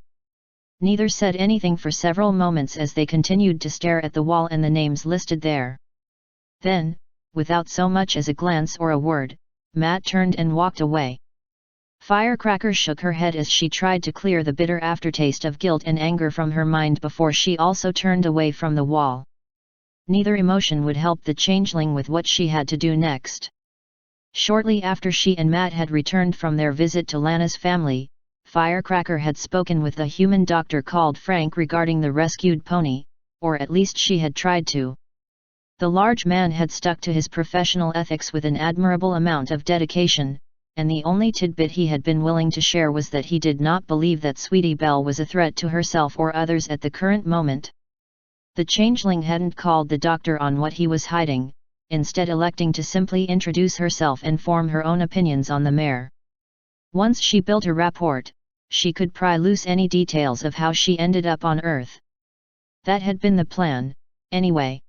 Neither said anything for several moments as they continued to stare at the wall and the names listed there. Then, without so much as a glance or a word, Matt turned and walked away. Firecracker shook her head as she tried to clear the bitter aftertaste of guilt and anger from her mind before she also turned away from the wall. Neither emotion would help the changeling with what she had to do next. Shortly after she and Matt had returned from their visit to Lana's family, Firecracker had spoken with the human doctor called Frank regarding the rescued pony, or at least she had tried to. The large man had stuck to his professional ethics with an admirable amount of dedication, and the only tidbit he had been willing to share was that he did not believe that Sweetie Belle was a threat to herself or others at the current moment. The changeling hadn't called the doctor on what he was hiding, instead electing to simply introduce herself and form her own opinions on the mare. Once she built a rapport, she could pry loose any details of how she ended up on Earth. That had been the plan, anyway.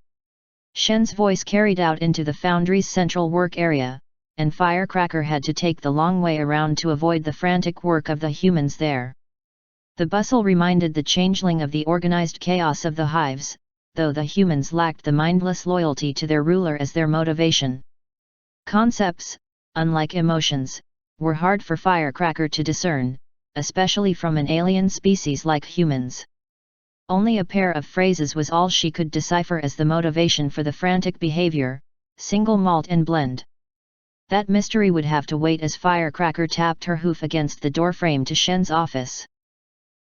Shen's voice carried out into the foundry's central work area, and Firecracker had to take the long way around to avoid the frantic work of the humans there. The bustle reminded the changeling of the organized chaos of the hives, though the humans lacked the mindless loyalty to their ruler as their motivation. Concepts, unlike emotions, were hard for Firecracker to discern, especially from an alien species like humans. Only a pair of phrases was all she could decipher as the motivation for the frantic behavior: single malt and blend. That mystery would have to wait as Firecracker tapped her hoof against the doorframe to Shen's office.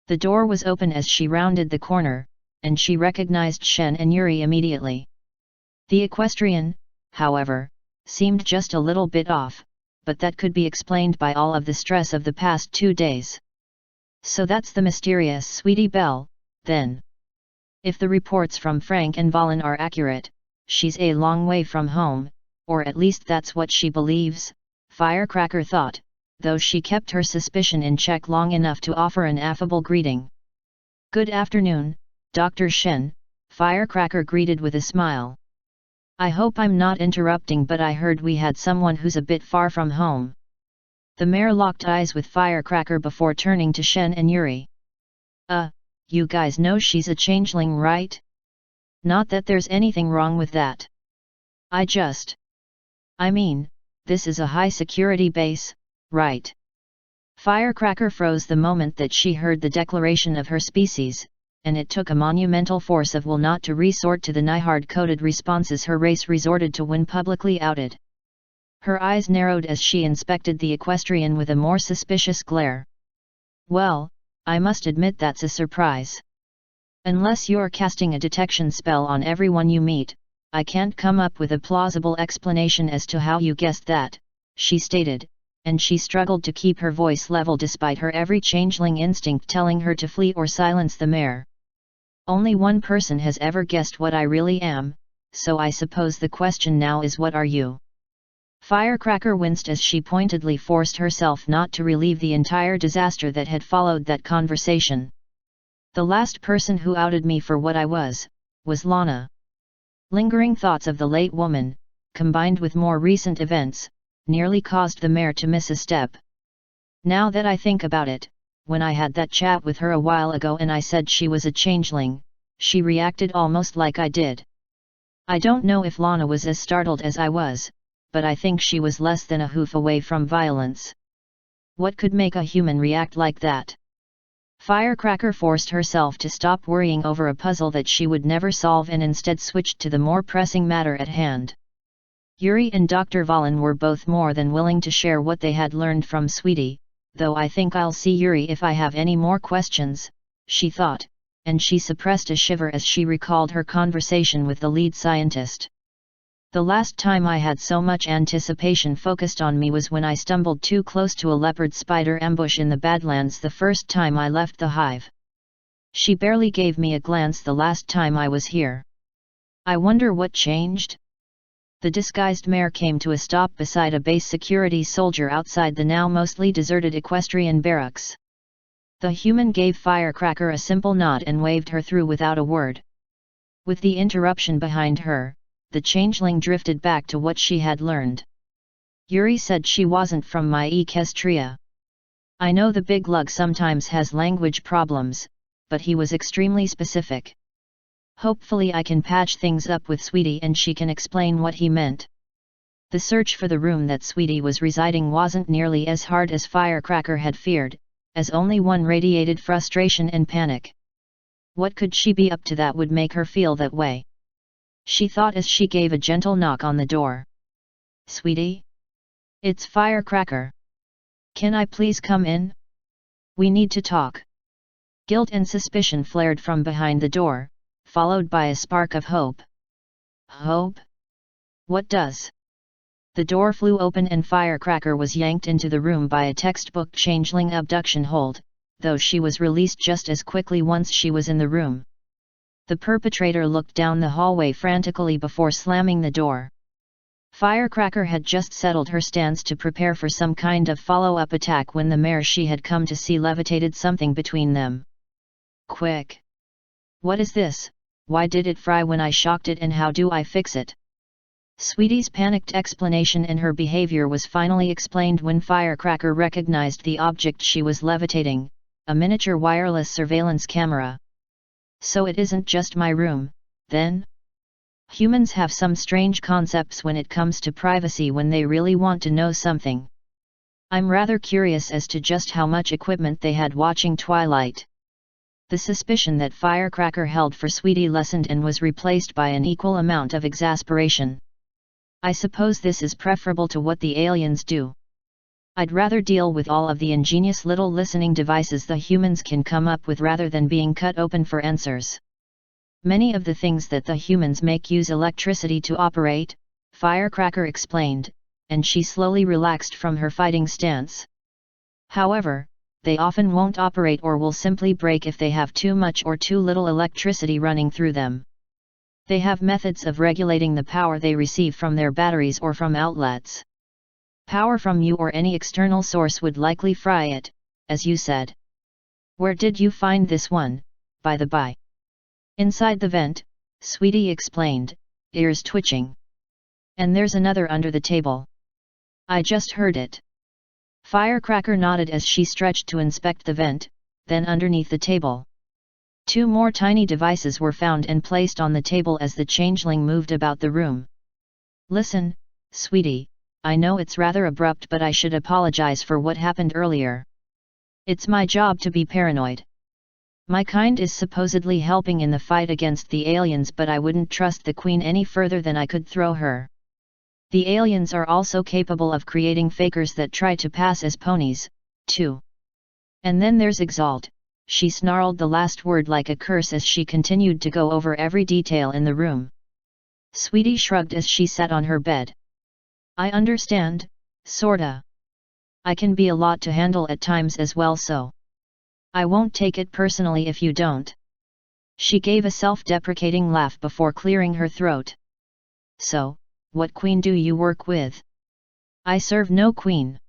The door was open as she rounded the corner, and she recognized Shen and Yuri immediately. The equestrian, however, seemed just a little bit off, but that could be explained by all of the stress of the past 2 days. So that's the mysterious Sweetie Belle, then. If the reports from Frank and Valen are accurate, she's a long way from home, or at least that's what she believes, Firecracker thought, though she kept her suspicion in check long enough to offer an affable greeting. Good afternoon, Dr. Shen, Firecracker greeted with a smile. I hope I'm not interrupting, but I heard we had someone who's a bit far from home. The mayor locked eyes with Firecracker before turning to Shen and Yuri. You guys know she's a changeling, right? Not that there's anything wrong with that. I mean, this is a high security base, right? Firecracker froze the moment that she heard the declaration of her species, and it took a monumental force of will not to resort to the hard-coded responses her race resorted to when publicly outed. Her eyes narrowed as she inspected the equestrian with a more suspicious glare. Well, I must admit that's a surprise. Unless you're casting a detection spell on everyone you meet, I can't come up with a plausible explanation as to how you guessed that, she stated, and she struggled to keep her voice level despite her every changeling instinct telling her to flee or silence the mayor. Only one person has ever guessed what I really am, so I suppose the question now is, what are you? Firecracker winced as she pointedly forced herself not to relive the entire disaster that had followed that conversation. The last person who outed me for what I was Lana. Lingering thoughts of the late woman, combined with more recent events, nearly caused the mayor to miss a step. Now that I think about it, when I had that chat with her a while ago and I said she was a changeling, she reacted almost like I did. I don't know if Lana was as startled as I was, but I think she was less than a hoof away from violence. What could make a human react like that? Firecracker forced herself to stop worrying over a puzzle that she would never solve and instead switched to the more pressing matter at hand. Yuri and Dr. Valen were both more than willing to share what they had learned from Sweetie, though I think I'll see Yuri if I have any more questions, she thought, and she suppressed a shiver as she recalled her conversation with the lead scientist. The last time I had so much anticipation focused on me was when I stumbled too close to a leopard spider ambush in the Badlands the first time I left the hive. She barely gave me a glance the last time I was here. I wonder what changed? The disguised mayor came to a stop beside a base security soldier outside the now mostly deserted equestrian barracks. The human gave Firecracker a simple nod and waved her through without a word. With the interruption behind her, the changeling drifted back to what she had learned. Yuri said she wasn't from my equestria. I know the big lug sometimes has language problems, but he was extremely specific. Hopefully I can patch things up with Sweetie and she can explain what he meant. The search for the room that Sweetie was residing wasn't nearly as hard as Firecracker had feared, as only one radiated frustration and panic. What could she be up to that would make her feel that way? She thought as she gave a gentle knock on the door. Sweetie? It's Firecracker. Can I please come in? We need to talk. Guilt and suspicion flared from behind the door, followed by a spark of hope. Hope? What does? The door flew open and Firecracker was yanked into the room by a textbook changeling abduction hold, though she was released just as quickly once she was in the room. The perpetrator looked down the hallway frantically before slamming the door. Firecracker had just settled her stance to prepare for some kind of follow-up attack when the mare she had come to see levitated something between them. Quick! What is this? Why did it fry when I shocked it and how do I fix it? Sweetie's panicked explanation and her behavior was finally explained when Firecracker recognized the object she was levitating, a miniature wireless surveillance camera. So it isn't just my room, then? Humans have some strange concepts when it comes to privacy when they really want to know something. I'm rather curious as to just how much equipment they had watching Twilight. The suspicion that Firecracker held for Sweetie lessened and was replaced by an equal amount of exasperation. I suppose this is preferable to what the aliens do. I'd rather deal with all of the ingenious little listening devices the humans can come up with rather than being cut open for answers. Many of the things that the humans make use electricity to operate, Firecracker explained, and she slowly relaxed from her fighting stance. However, they often won't operate or will simply break if they have too much or too little electricity running through them. They have methods of regulating the power they receive from their batteries or from outlets. Power from you or any external source would likely fry it, as you said. Where did you find this one? by the by. Inside the vent, Sweetie explained, ears twitching. And there's another under the table. I just heard it. Firecracker nodded as she stretched to inspect the vent, then underneath the table. 2 more tiny devices were found and placed on the table as the changeling moved about the room. Listen, Sweetie, I know it's rather abrupt, but I should apologize for what happened earlier. It's my job to be paranoid. My kind is supposedly helping in the fight against the aliens, but I wouldn't trust the Queen any further than I could throw her. The aliens are also capable of creating fakers that try to pass as ponies, too. And then there's Exalt. She snarled the last word like a curse as she continued to go over every detail in the room. Sweetie shrugged as she sat on her bed. I understand, sorta. I can be a lot to handle at times as well, so I won't take it personally if you don't. She gave a self-deprecating laugh before clearing her throat. So, what queen do you work with? I serve no queen.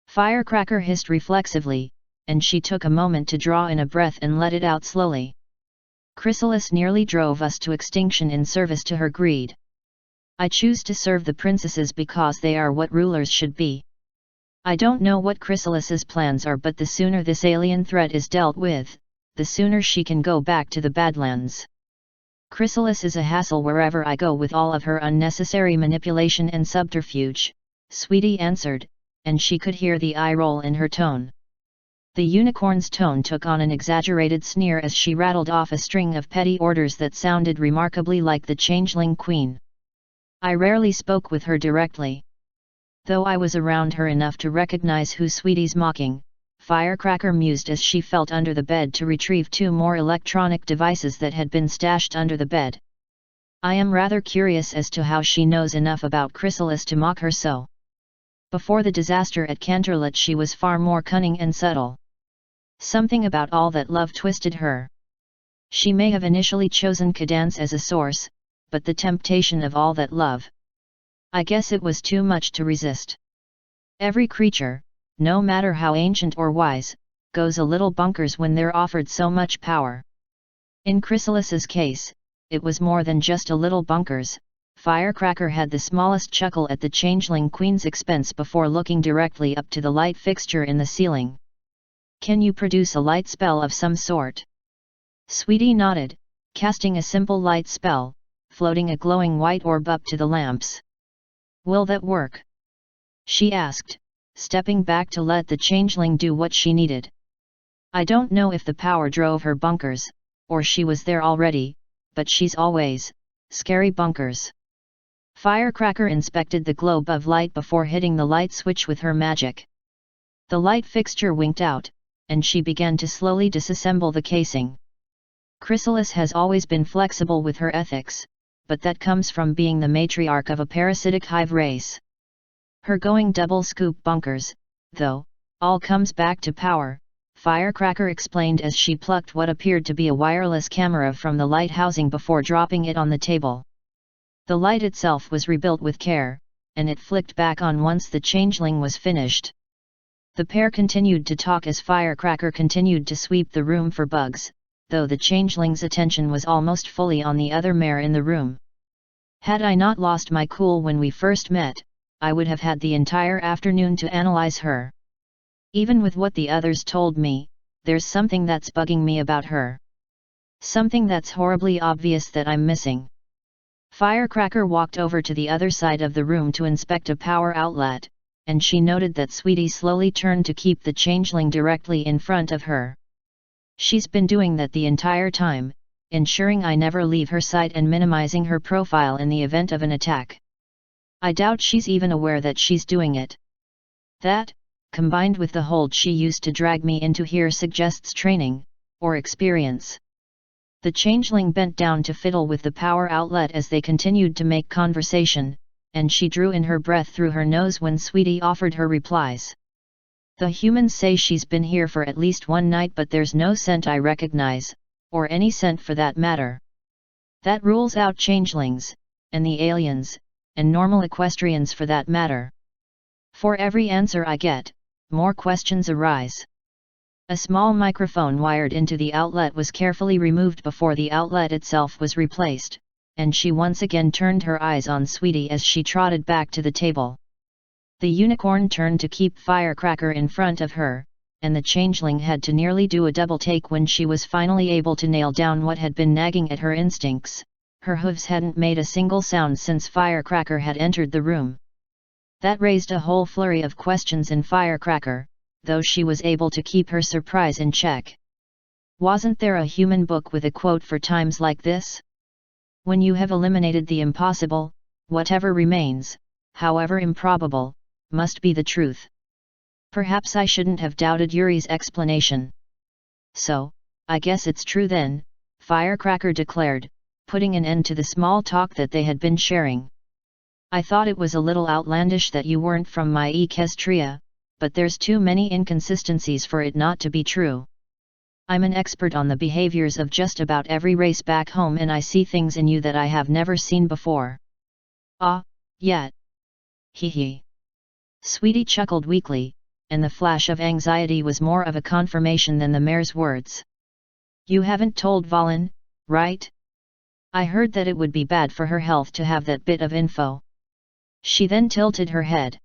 Firecracker hissed reflexively, and she took a moment to draw in a breath and let it out slowly. Chrysalis nearly drove us to extinction in service to her greed. I choose to serve the princesses because they are what rulers should be. I don't know what Chrysalis's plans are, but the sooner this alien threat is dealt with, the sooner she can go back to the Badlands. Chrysalis is a hassle wherever I go with all of her unnecessary manipulation and subterfuge, Sweetie answered, and she could hear the eye roll in her tone. The unicorn's tone took on an exaggerated sneer as she rattled off a string of petty orders that sounded remarkably like the changeling queen. I rarely spoke with her directly. Though I was around her enough to recognize who Sweetie's mocking, Firecracker mused as she felt under the bed to retrieve 2 more electronic devices that had been stashed under the bed. I am rather curious as to how she knows enough about Chrysalis to mock her so. Before the disaster at Interlude she was far more cunning and subtle. Something about all that love twisted her. She may have initially chosen Cadance as a source, but the temptation of all that love. I guess it was too much to resist. Every creature, no matter how ancient or wise, goes a little bonkers when they're offered so much power. In Chrysalis's case, it was more than just a little bonkers. Firecracker had the smallest chuckle at the changeling queen's expense before looking directly up to the light fixture in the ceiling. Can you produce a light spell of some sort? Sweetie nodded, casting a simple light spell, floating a glowing white orb up to the lamps. Will that work? She asked, stepping back to let the changeling do what she needed. I don't know if the power drove her bunkers, or she was there already, but she's always scary bunkers. Firecracker inspected the globe of light before hitting the light switch with her magic. The light fixture winked out, and she began to slowly disassemble the casing. Chrysalis has always been flexible with her ethics, but that comes from being the matriarch of a parasitic hive race. Her going double scoop bunkers, though, all comes back to power, Firecracker explained as she plucked what appeared to be a wireless camera from the light housing before dropping it on the table. The light itself was rebuilt with care, and it flicked back on once the changeling was finished. The pair continued to talk as Firecracker continued to sweep the room for bugs, though the changeling's attention was almost fully on the other mare in the room. Had I not lost my cool when we first met, I would have had the entire afternoon to analyze her. Even with what the others told me, there's something that's bugging me about her. Something that's horribly obvious that I'm missing. Firecracker walked over to the other side of the room to inspect a power outlet, and she noted that Sweetie slowly turned to keep the changeling directly in front of her. She's been doing that the entire time, ensuring I never leave her sight and minimizing her profile in the event of an attack. I doubt she's even aware that she's doing it. That, combined with the hold she used to drag me into here, suggests training, or experience. The changeling bent down to fiddle with the power outlet as they continued to make conversation, and she drew in her breath through her nose when Sweetie offered her replies. The humans say she's been here for at least one night, but there's no scent I recognize, or any scent for that matter. That rules out changelings, and the aliens, and normal equestrians for that matter. For every answer I get, more questions arise. A small microphone wired into the outlet was carefully removed before the outlet itself was replaced, and she once again turned her eyes on Sweetie as she trotted back to the table. The unicorn turned to keep Firecracker in front of her, and the changeling had to nearly do a double take when she was finally able to nail down what had been nagging at her instincts. Her hooves hadn't made a single sound since Firecracker had entered the room. That raised a whole flurry of questions in Firecracker, though she was able to keep her surprise in check. Wasn't there a human book with a quote for times like this? When you have eliminated the impossible, whatever remains, however improbable, must be the truth. Perhaps I shouldn't have doubted Yuri's explanation. So, I guess it's true then, Firecracker declared, putting an end to the small talk that they had been sharing. I thought it was a little outlandish that you weren't from my Equestria, but there's too many inconsistencies for it not to be true. I'm an expert on the behaviors of just about every race back home, and I see things in you that I have never seen before. Ah, yet. Hee hee. Sweetie chuckled weakly, and the flash of anxiety was more of a confirmation than the mare's words. You haven't told Valen, right? I heard that it would be bad for her health to have that bit of info. She then tilted her head.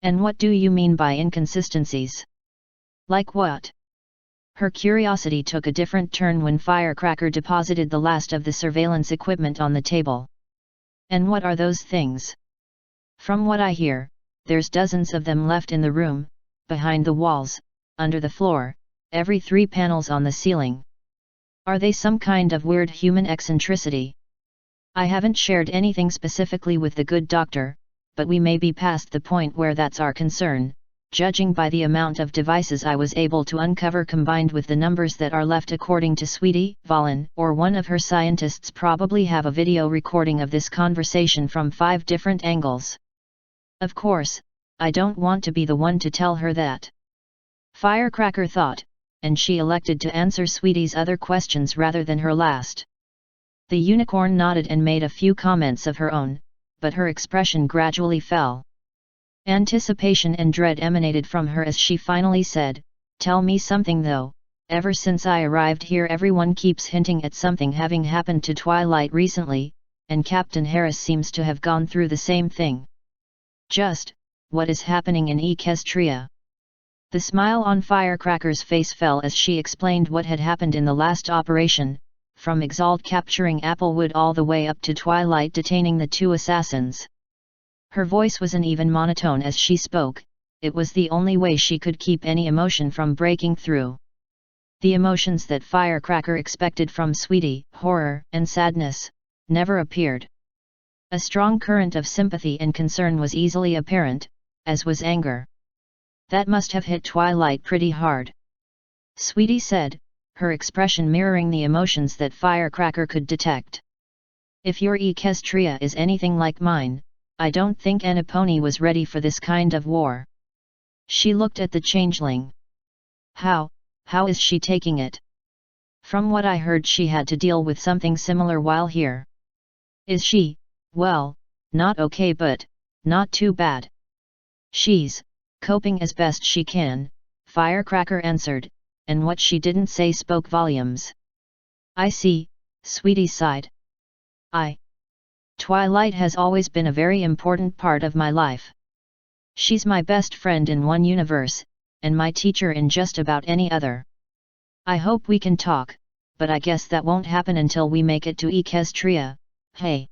And what do you mean by inconsistencies? Like what? Her curiosity took a different turn when Firecracker deposited the last of the surveillance equipment on the table. And what are those things? From what I hear, there's dozens of them left in the room, behind the walls, under the floor, every 3 panels on the ceiling. Are they some kind of weird human eccentricity? I haven't shared anything specifically with the good doctor, but we may be past the point where that's our concern, judging by the amount of devices I was able to uncover combined with the numbers that are left. According to Sweetie, Valen or one of her scientists probably have a video recording of this conversation from 5 different angles. Of course, I don't want to be the one to tell her that. Firecracker thought, and she elected to answer Sweetie's other questions rather than her last. The unicorn nodded and made a few comments of her own, but her expression gradually fell. Anticipation and dread emanated from her as she finally said, "Tell me something though, ever since I arrived here everyone keeps hinting at something having happened to Twilight recently, and Captain Harris seems to have gone through the same thing. Just, what is happening in Equestria?" The smile on Firecracker's face fell as she explained what had happened in the last operation, from Exalt capturing Applewood all the way up to Twilight detaining the 2 assassins. Her voice was an even monotone as she spoke. It was the only way she could keep any emotion from breaking through. The emotions that Firecracker expected from Sweetie, horror and sadness, never appeared. A strong current of sympathy and concern was easily apparent, as was anger. That must have hit Twilight pretty hard. Sweetie said, her expression mirroring the emotions that Firecracker could detect. If your Equestria is anything like mine, I don't think Annaponi was ready for this kind of war. She looked at the changeling. How is she taking it? From what I heard she had to deal with something similar while here. Is she, well, not okay but, not too bad. She's coping as best she can, Firecracker answered, and what she didn't say spoke volumes. I see, Sweetie sighed. Twilight has always been a very important part of my life. She's my best friend in one universe, and my teacher in just about any other. I hope we can talk, but I guess that won't happen until we make it to Equestria. Hey!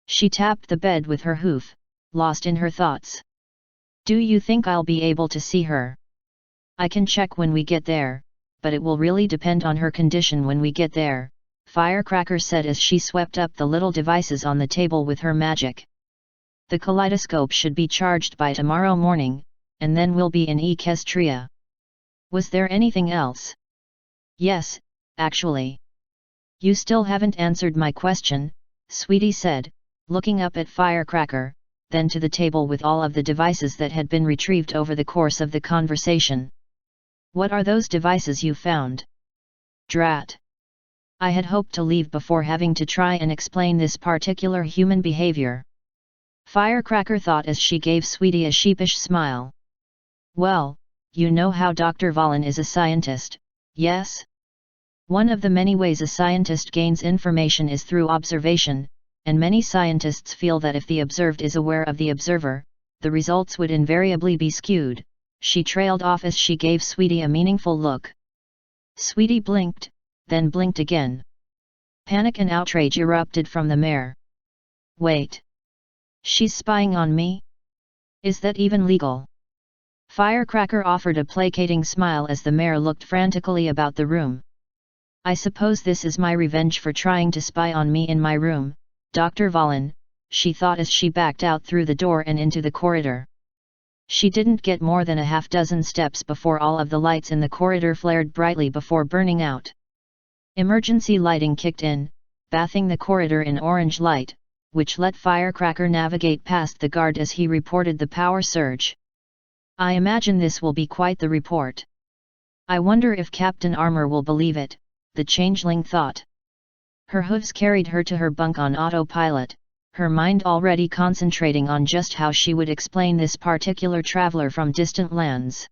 She tapped the bed with her hoof, lost in her thoughts. Do you think I'll be able to see her? I can check when we get there, but it will really depend on her condition when we get there, Firecracker said as she swept up the little devices on the table with her magic. The kaleidoscope should be charged by tomorrow morning, and then we'll be in Equestria. Was there anything else? Yes, actually. You still haven't answered my question, Sweetie said, looking up at Firecracker, then to the table with all of the devices that had been retrieved over the course of the conversation. What are those devices you found? Drat! I had hoped to leave before having to try and explain this particular human behavior. Firecracker thought as she gave Sweetie a sheepish smile. Well, you know how Dr. Valen is a scientist, yes? One of the many ways a scientist gains information is through observation, and many scientists feel that if the observed is aware of the observer, the results would invariably be skewed. She trailed off as she gave Sweetie a meaningful look. Sweetie blinked, then blinked again. Panic and outrage erupted from the mare. Wait! She's spying on me? Is that even legal? Firecracker offered a placating smile as the mare looked frantically about the room. I suppose this is my revenge for trying to spy on me in my room, Dr. Valen, she thought as she backed out through the door and into the corridor. She didn't get more than a half-dozen steps before all of the lights in the corridor flared brightly before burning out. Emergency lighting kicked in, bathing the corridor in orange light, which let Firecracker navigate past the guard as he reported the power surge. I imagine this will be quite the report. I wonder if Captain Armor will believe it, the changeling thought. Her hooves carried her to her bunk on autopilot, her mind already concentrating on just how she would explain this particular traveler from distant lands.